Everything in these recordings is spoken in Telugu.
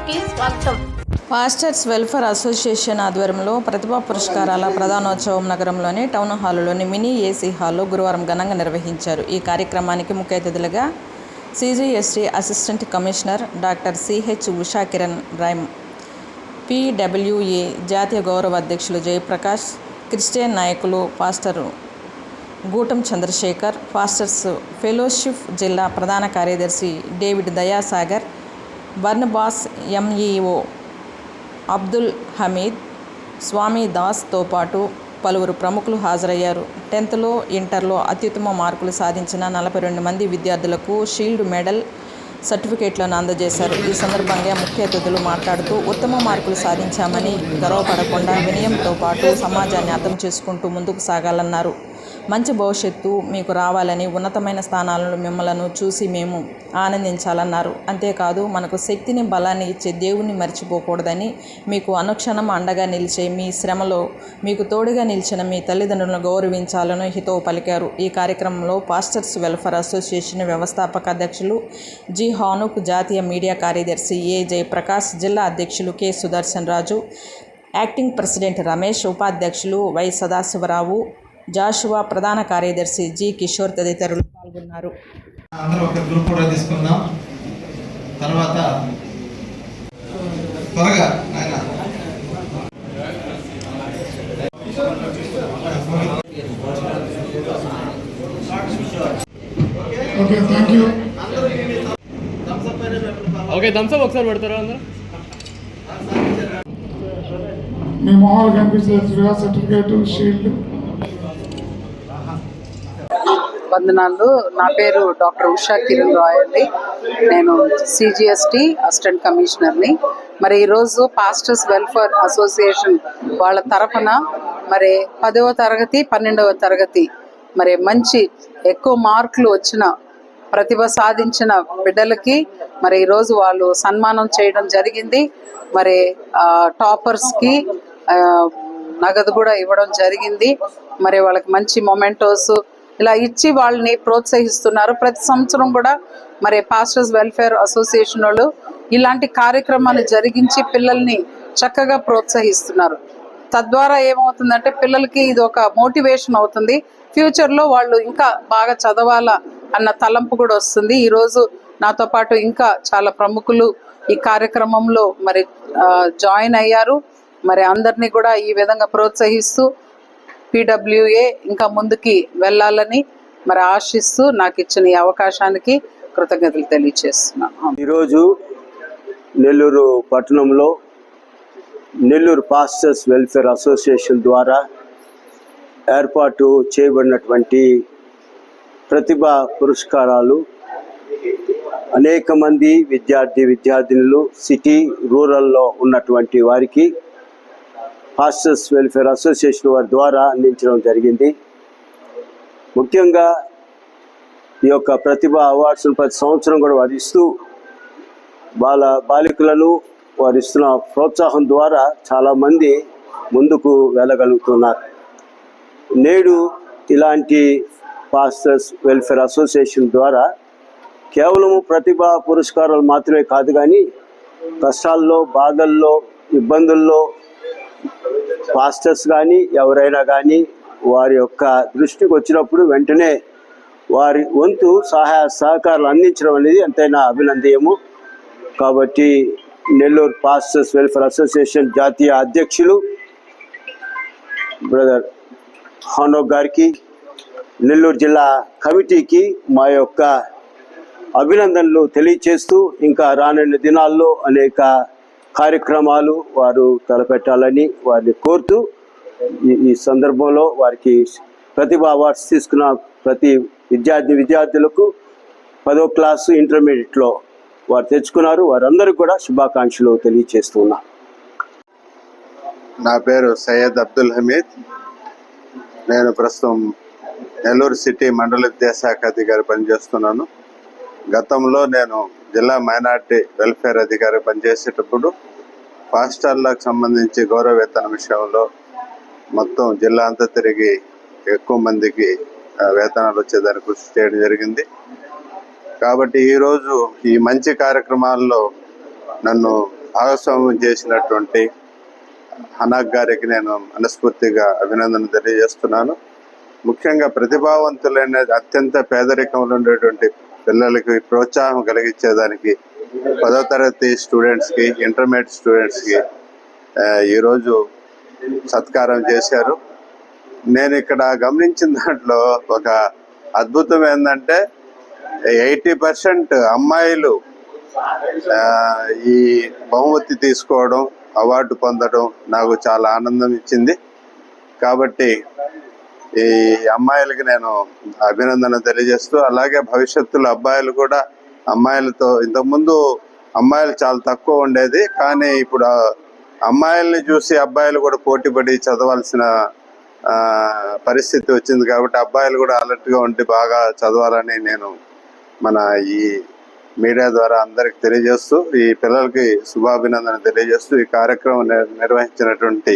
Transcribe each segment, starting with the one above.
కి స్వాగతం. పాస్టర్స్ వెల్ఫేర్ అసోసియేషన్ ఆధ్వర్యంలో ప్రతిభా పురస్కారాల ప్రధానోత్సవం నగరంలోని టౌన్ హాలులోని మినీ ఏసీ హాల్లో గురువారం ఘనంగా నిర్వహించారు. ఈ కార్యక్రమానికి ముఖ్య అతిథులుగా CGST assistant commissioner doctor CH Usha Kiran Rai, PWA జాతీయ గౌరవ అధ్యక్షులు జయప్రకాష్, క్రిస్టియన్ నాయకులు pastor Gootam Chandrashekar, pastors fellowship జిల్లా ప్రధాన కార్యదర్శి David Dayasagar, Barnabas MEO Abdul Hamid, Swami దాస్తో పాటు పలువురు ప్రముఖులు హాజరయ్యారు. 10th ఇంటర్లో అత్యుత్తమ మార్కులు సాధించిన 42 మంది విద్యార్థులకు షీల్డ్ మెడల్, సర్టిఫికేట్లను అందజేశారు. ఈ సందర్భంగా ముఖ్య అతిథులు మాట్లాడుతూ ఉత్తమ మార్కులు సాధించామని గర్వపడకుండా వినయంతో పాటు సమాజాన్ని అర్థం చేసుకుంటూ ముందుకు సాగాలన్నారు. మంచి భవిష్యత్తు మీకు రావాలని, ఉన్నతమైన స్థానాలను మిమ్మలను చూసి మేము ఆనందించాలన్నారు. అంతేకాదు మనకు శక్తిని, బలాన్ని ఇచ్చే దేవుణ్ణి మర్చిపోకూడదని, మీకు అనుక్షణం అండగా నిలిచే మీ శ్రమలో మీకు తోడుగా నిలిచిన మీ తల్లిదండ్రులను గౌరవించాలని హితవు పలికారు. ఈ కార్యక్రమంలో పాస్టర్స్ వెల్ఫేర్ అసోసియేషన్ వ్యవస్థాపక అధ్యక్షులు G. హానుక్, జాతీయ మీడియా కార్యదర్శి A. జయప్రకాష్, జిల్లా అధ్యక్షులు K. సుదర్శన్ రాజు, యాక్టింగ్ ప్రెసిడెంట్ రమేష్, ఉపాధ్యక్షులు Y. సదాశివరావు, జాషువా, ప్రధాన కార్యదర్శి G. కిషోర్ తదితరులు పాల్గొన్నారు. అందరూ ఒక గ్రూప్ కూడా తీసుకుందాం. తర్వాత త్వరగా ఆయన okay, thank you. Okay, thumbs up ఒకసారి పెడతారా అందరూ? మీ మొహాలు కనిపించేట్టుగా సర్టిఫికేట్, షీల్డ్. వందనాలు. నా పేరు డాక్టర్ ఉషా కిరణ్ రాయ్ అండి. నేను CGST అసిస్టెంట్ కమిషనర్ని. మరి ఈరోజు పాస్టర్స్ వెల్ఫేర్ అసోసియేషన్ వాళ్ళ తరఫున మరి 10వ తరగతి 12వ తరగతి మరి మంచి ఎక్కువ మార్కులు వచ్చిన, ప్రతిభ సాధించిన బిడ్డలకి మరి ఈరోజు వాళ్ళు సన్మానం చేయడం జరిగింది. మరి టాపర్స్కి నగదు కూడా ఇవ్వడం జరిగింది. మరి వాళ్ళకి మంచి మొమెంటోస్ ఇలా ఇచ్చి వాళ్ళని ప్రోత్సహిస్తున్నారు. ప్రతి సంవత్సరం కూడా మరి పాస్టర్స్ వెల్ఫేర్ అసోసియేషన్ వాళ్ళు ఇలాంటి కార్యక్రమాలు జరిగించి పిల్లల్ని చక్కగా ప్రోత్సహిస్తున్నారు. తద్వారా ఏమవుతుందంటే పిల్లలకి ఇది ఒక మోటివేషన్ అవుతుంది. ఫ్యూచర్లో వాళ్ళు ఇంకా బాగా చదవాలా అన్న తలంపు కూడా వస్తుంది. ఈరోజు నాతో పాటు ఇంకా చాలా ప్రముఖులు ఈ కార్యక్రమంలో మరి జాయిన్ అయ్యారు. మరి అందరినీ కూడా ఈ విధంగా ప్రోత్సహిస్తూ PWA ఇంకా ముందుకి వెళ్ళాలని మరి ఆశిస్తూ నాకు ఇచ్చిన ఈ అవకాశానికి కృతజ్ఞతలు తెలియజేస్తున్నాను. ఈరోజు నెల్లూరు పట్టణంలో నెల్లూరు పాస్టర్స్ వెల్ఫేర్ అసోసియేషన్ ద్వారా ఏర్పాటు చేయబడినటువంటి ప్రతిభా పురస్కారాలు అనేక మంది విద్యార్థినులు, సిటీ, రూరల్లో ఉన్నటువంటి వారికి పాస్టర్స్ వెల్ఫేర్ అసోసియేషన్ వారి ద్వారా అందించడం జరిగింది. ముఖ్యంగా ఈ యొక్క ప్రతిభా అవార్డ్స్ను ప్రతి సంవత్సరం కూడా వారు ఇస్తూ బాలికలను వారు ఇస్తున్న ప్రోత్సాహం ద్వారా చాలామంది ముందుకు వెళ్ళగలుగుతున్నారు. నేడు ఇలాంటి పాస్టర్స్ వెల్ఫేర్ అసోసియేషన్ ద్వారా కేవలము ప్రతిభా పురస్కారాలు మాత్రమే కాదు, కానీ కష్టాల్లో, బాధల్లో, ఇబ్బందుల్లో పాస్టర్స్ కానీ ఎవరైనా కానీ వారి యొక్క దృష్టికి వచ్చినప్పుడు వెంటనే వారి వంతు సహాయ సహకారాలు అందించడం అనేది ఎంతైనా అభినందనీయము. కాబట్టి నెల్లూరు పాస్టర్స్ వెల్ఫేర్ అసోసియేషన్ జాతీయ అధ్యక్షులు బ్రదర్ హానోక్ గారికి, నెల్లూరు జిల్లా కమిటీకి మా యొక్క అభినందనలు తెలియచేస్తూ ఇంకా రానున్న దినాల్లో అనేక కార్యక్రమాలు వారు తలపెట్టాలని వారిని కోరుతూ ఈ సందర్భంలో వారికి ప్రతిభా అవార్డ్స్ తీసుకున్న ప్రతి విద్యార్థులకు 10వ క్లాసు, ఇంటర్మీడియట్లో వారు తెచ్చుకున్నారు. వారందరికీ కూడా శుభాకాంక్షలు తెలియచేస్తున్నా. నా పేరు సయ్యద్ అబ్దుల్ హమీద్. నేను ప్రస్తుతం నెల్లూరు సిటీ మండల విద్యాశాఖ అధికారి పనిచేస్తున్నాను. గతంలో నేను జిల్లా మైనార్టీ వెల్ఫేర్ అధికారి పనిచేసేటప్పుడు పాస్టర్లకు సంబంధించి గౌరవ వేతన విషయంలో మొత్తం జిల్లా అంతా తిరిగి ఎక్కువ మందికి వేతనాలు వచ్చేదానికి కృషి చేయడం జరిగింది. కాబట్టి ఈరోజు ఈ మంచి కార్యక్రమాల్లో నన్ను భాగస్వామ్యం చేసినటువంటి హనాక్ గారికి నేను మనస్ఫూర్తిగా అభినందన తెలియజేస్తున్నాను. ముఖ్యంగా ప్రతిభావంతులైన అత్యంత పేదరికంలో ఉండేటువంటి పిల్లలకి ప్రోత్సాహం కలిగించేదానికి 10వ తరగతి స్టూడెంట్స్కి, ఇంటర్మీడియట్ స్టూడెంట్స్కి ఈరోజు సత్కారం చేశారు. నేను ఇక్కడ గమనించిన దాంట్లో ఒక అద్భుతం ఏంటంటే 80% అమ్మాయిలు ఈ బహుమతి తీసుకోవడం, అవార్డు పొందడం నాకు చాలా ఆనందం ఇచ్చింది. కాబట్టి ఈ అమ్మాయిలకి నేను అభినందన తెలియజేస్తూ, అలాగే భవిష్యత్తులో అబ్బాయిలు కూడా అమ్మాయిలతో, ఇంతకుముందు అమ్మాయిలు చాలా తక్కువ ఉండేది, కానీ ఇప్పుడు అమ్మాయిల్ని చూసి అబ్బాయిలు కూడా పోటీపడి చదవాల్సిన పరిస్థితి వచ్చింది. కాబట్టి అబ్బాయిలు కూడా అలర్ట్గా ఉండి బాగా చదవాలని నేను మన ఈ మీడియా ద్వారా అందరికి తెలియజేస్తూ, ఈ పిల్లలకి శుభాభినందన తెలియజేస్తూ, ఈ కార్యక్రమం నిర్వహించినటువంటి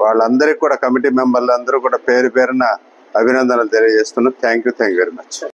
వాళ్ళందరికీ కూడా, కమిటీ మెంబర్లు అందరూ కూడా పేరు పేరున అభినందనలు తెలియజేస్తున్నాను. Thank you very much.